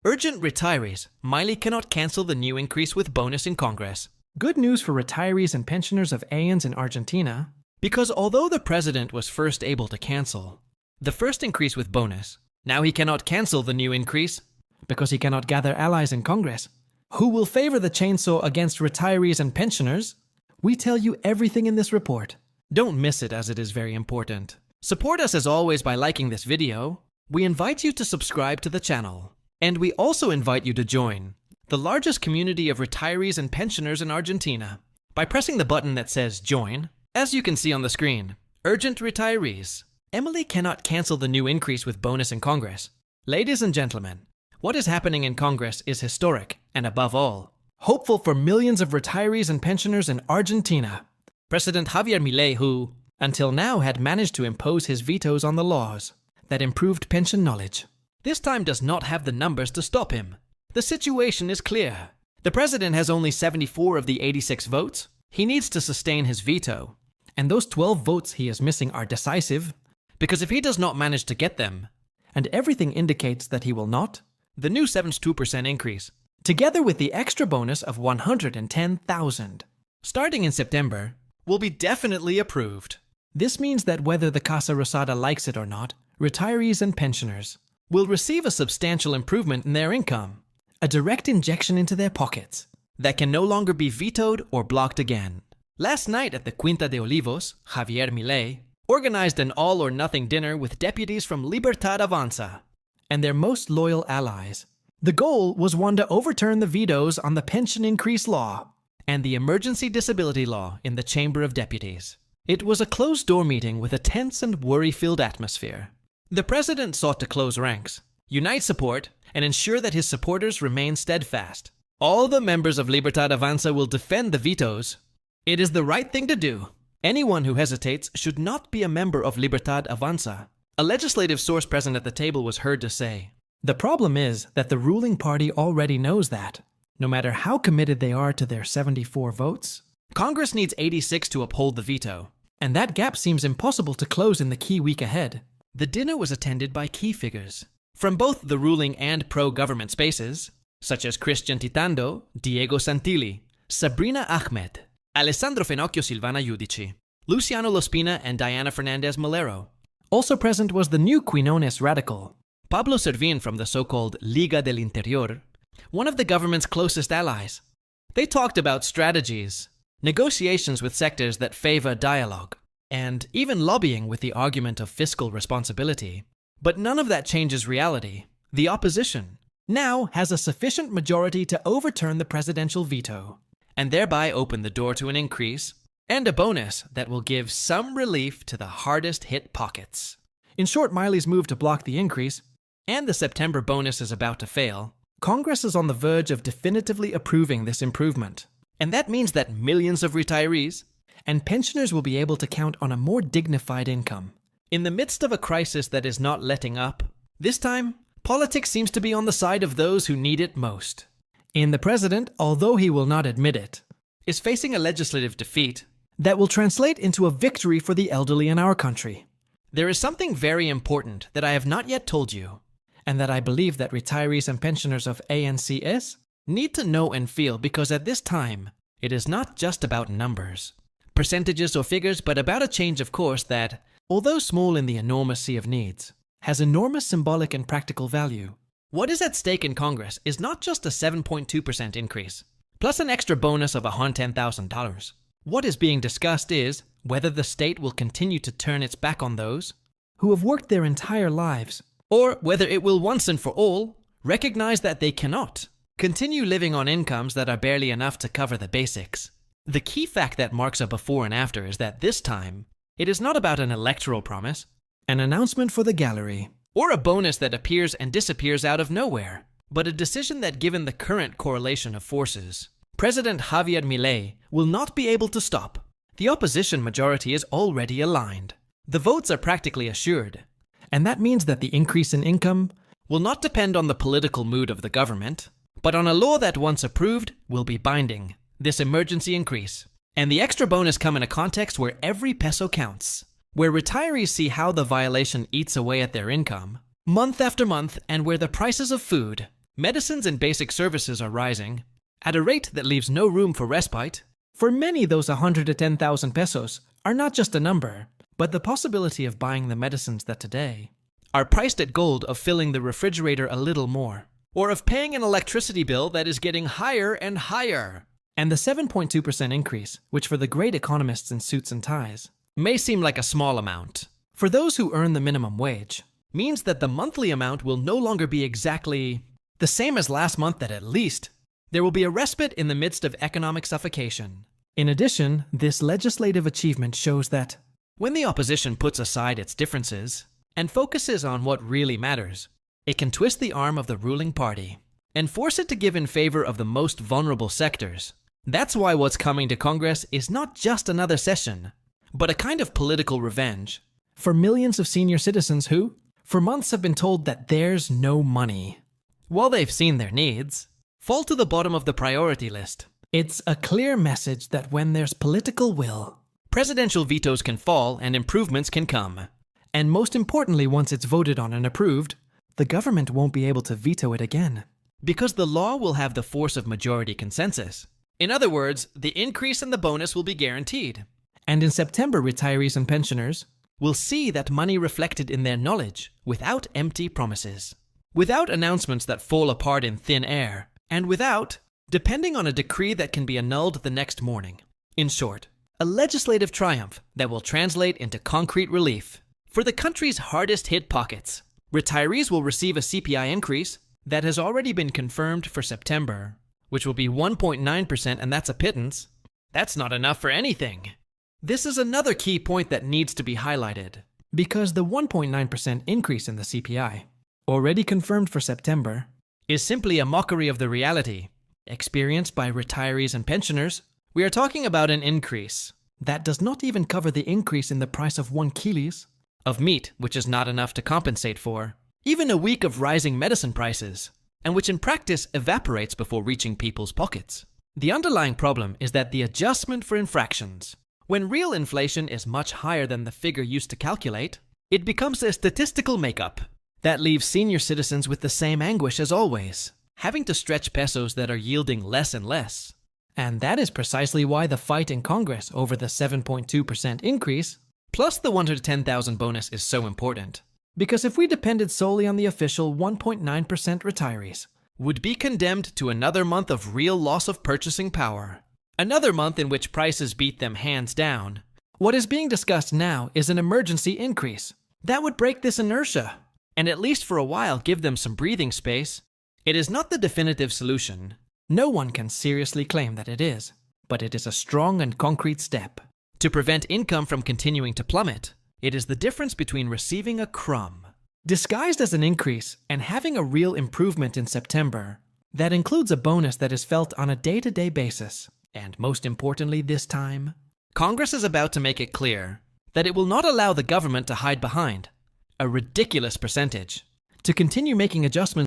Urgent retirees. Milei cannot cancel the new increase with bonus in Congress. Good news for retirees and pensioners of ANSES in Argentina. Because although the president was first able to cancel the first increase with bonus, now he cannot cancel the new increase Because he cannot gather allies in Congress. Who will favor the chainsaw against retirees and pensioners? We tell you everything in this report. Don't miss it, as it is very important. Support us as always by liking this video. We invite you to subscribe to the channel. And we also invite you to join the largest community of retirees and pensioners in Argentina by pressing the button that says Join, as you can see on the screen. Urgent retirees. Milei cannot cancel the new increase with bonus in Congress. Ladies and gentlemen, what is happening in Congress is historic and, above all, hopeful for millions of retirees and pensioners in Argentina. President Javier Milei, who, until now, had managed to impose his vetoes on the laws that improved pension knowledge, this time does not have the numbers to stop him. The situation is clear. The president has only 74 of the 86 votes. He needs to sustain his veto. And those 12 votes he is missing are decisive. Because if he does not manage to get them, and everything indicates that he will not, the new 72% increase, together with the extra bonus of 110,000, starting in September, will be definitely approved. This means that whether the Casa Rosada likes it or not, retirees and pensioners will receive a substantial improvement in their income, a direct injection into their pockets that can no longer be vetoed or blocked again. Last night at the Quinta de Olivos, Javier Milei organized an all-or-nothing dinner with deputies from Libertad Avanza and their most loyal allies. The goal was one to overturn the vetoes on the pension increase law and the emergency disability law in the Chamber of Deputies. It was a closed-door meeting with a tense and worry-filled atmosphere. The president sought to close ranks, unite support, and ensure that his supporters remain steadfast. All the members of Libertad Avanza will defend the vetoes. It is the right thing to do. Anyone who hesitates should not be a member of Libertad Avanza. A legislative source present at the table was heard to say, "The problem is that the ruling party already knows that, no matter how committed they are to their 74 votes, Congress needs 86 to uphold the veto. And that gap seems impossible to close in the key week ahead." The dinner was attended by key figures from both the ruling and pro-government spaces, such as Christian Titando, Diego Santilli, Sabrina Ahmed, Alessandro Fenocchio Silvana Giudici, Luciano Lospina, and Diana Fernandez Molero. Also present was the new Quinones radical, Pablo Servin from the so-called Liga del Interior, one of the government's closest allies. They talked about strategies, negotiations with sectors that favor dialogue, and even lobbying with the argument of fiscal responsibility. But none of that changes reality. The opposition now has a sufficient majority to overturn the presidential veto, and thereby open the door to an increase and a bonus that will give some relief to the hardest-hit pockets. In short, Milei's move to block the increase, and the September bonus is about to fail. Congress is on the verge of definitively approving this improvement. And that means that millions of retirees and pensioners will be able to count on a more dignified income. In the midst of a crisis that is not letting up, this time, politics seems to be on the side of those who need it most. And the president, although he will not admit it, is facing a legislative defeat that will translate into a victory for the elderly in our country. There is something very important that I have not yet told you, and that I believe that retirees and pensioners of ANSES need to know and feel, because at this time, it is not just about numbers, percentages or figures, but about a change of course that, although small in the enormous sea of needs, has enormous symbolic and practical value. What is at stake in Congress is not just a 7.2% increase, plus an extra bonus of $110,000. What is being discussed is whether the state will continue to turn its back on those who have worked their entire lives, or whether it will once and for all recognize that they cannot continue living on incomes that are barely enough to cover the basics. The key fact that marks a before and after is that this time, it is not about an electoral promise, an announcement for the gallery, or a bonus that appears and disappears out of nowhere, but a decision that, given the current correlation of forces, President Javier Milei will not be able to stop. The opposition majority is already aligned. The votes are practically assured. And that means that the increase in income will not depend on the political mood of the government, but on a law that, once approved, will be binding, this emergency increase. And the extra bonus come in a context where every peso counts, where retirees see how the violation eats away at their income, month after month, and where the prices of food, Medicines and basic services are rising at a rate that leaves no room for respite. For many, those 110,000 pesos are not just a number, but the possibility of buying the medicines that today are priced at gold of filling the refrigerator a little more, or of paying an electricity bill that is getting higher and higher. And the 7.2% increase, which for the great economists in suits and ties may seem like a small amount, for those who earn the minimum wage, means that the monthly amount will no longer be exactly the same as last month, that at least there will be a respite in the midst of economic suffocation. In addition, this legislative achievement shows that when the opposition puts aside its differences and focuses on what really matters, it can twist the arm of the ruling party and force it to give in favor of the most vulnerable sectors. That's why what's coming to Congress is not just another session, but a kind of political revenge for millions of senior citizens who, for months, have been told that there's no money, while they've seen their needs fall to the bottom of the priority list. It's a clear message that when there's political will, presidential vetoes can fall and improvements can come. And most importantly, once it's voted on and approved, the government won't be able to veto it again, because the law will have the force of majority consensus. In other words, the increase in the bonus will be guaranteed. And in September, retirees and pensioners will see that money reflected in their knowledge without empty promises, without announcements that fall apart in thin air, and without depending on a decree that can be annulled the next morning. In short, a legislative triumph that will translate into concrete relief for the country's hardest hit pockets. Retirees will receive a CPI increase that has already been confirmed for September, which will be 1.9%, and that's a pittance. That's not enough for anything. This is another key point that needs to be highlighted, because the 1.9% increase in the CPI, already confirmed for September, is simply a mockery of the reality experienced by retirees and pensioners. We are talking about an increase that does not even cover the increase in the price of 1 kilos of meat, which is not enough to compensate for even a week of rising medicine prices, and which in practice evaporates before reaching people's pockets. The underlying problem is that the adjustment for infractions, when real inflation is much higher than the figure used to calculate, it becomes a statistical makeup that leaves senior citizens with the same anguish as always, having to stretch pesos that are yielding less and less. And that is precisely why the fight in Congress over the 7.2% increase, plus the 110,000 bonus, is so important. Because if we depended solely on the official 1.9% retirees, would be condemned to another month of real loss of purchasing power. Another month in which prices beat them hands down. What is being discussed now is an emergency increase that would break this inertia, and at least for a while give them some breathing space. It is not the definitive solution. No one can seriously claim that it is, but it is a strong and concrete step to prevent income from continuing to plummet. It is the difference between receiving a crumb, disguised as an increase, and having a real improvement in September that includes a bonus that is felt on a day-to-day basis. And most importantly this time, Congress is about to make it clear that it will not allow the government to hide behind a ridiculous percentage, to continue making adjustments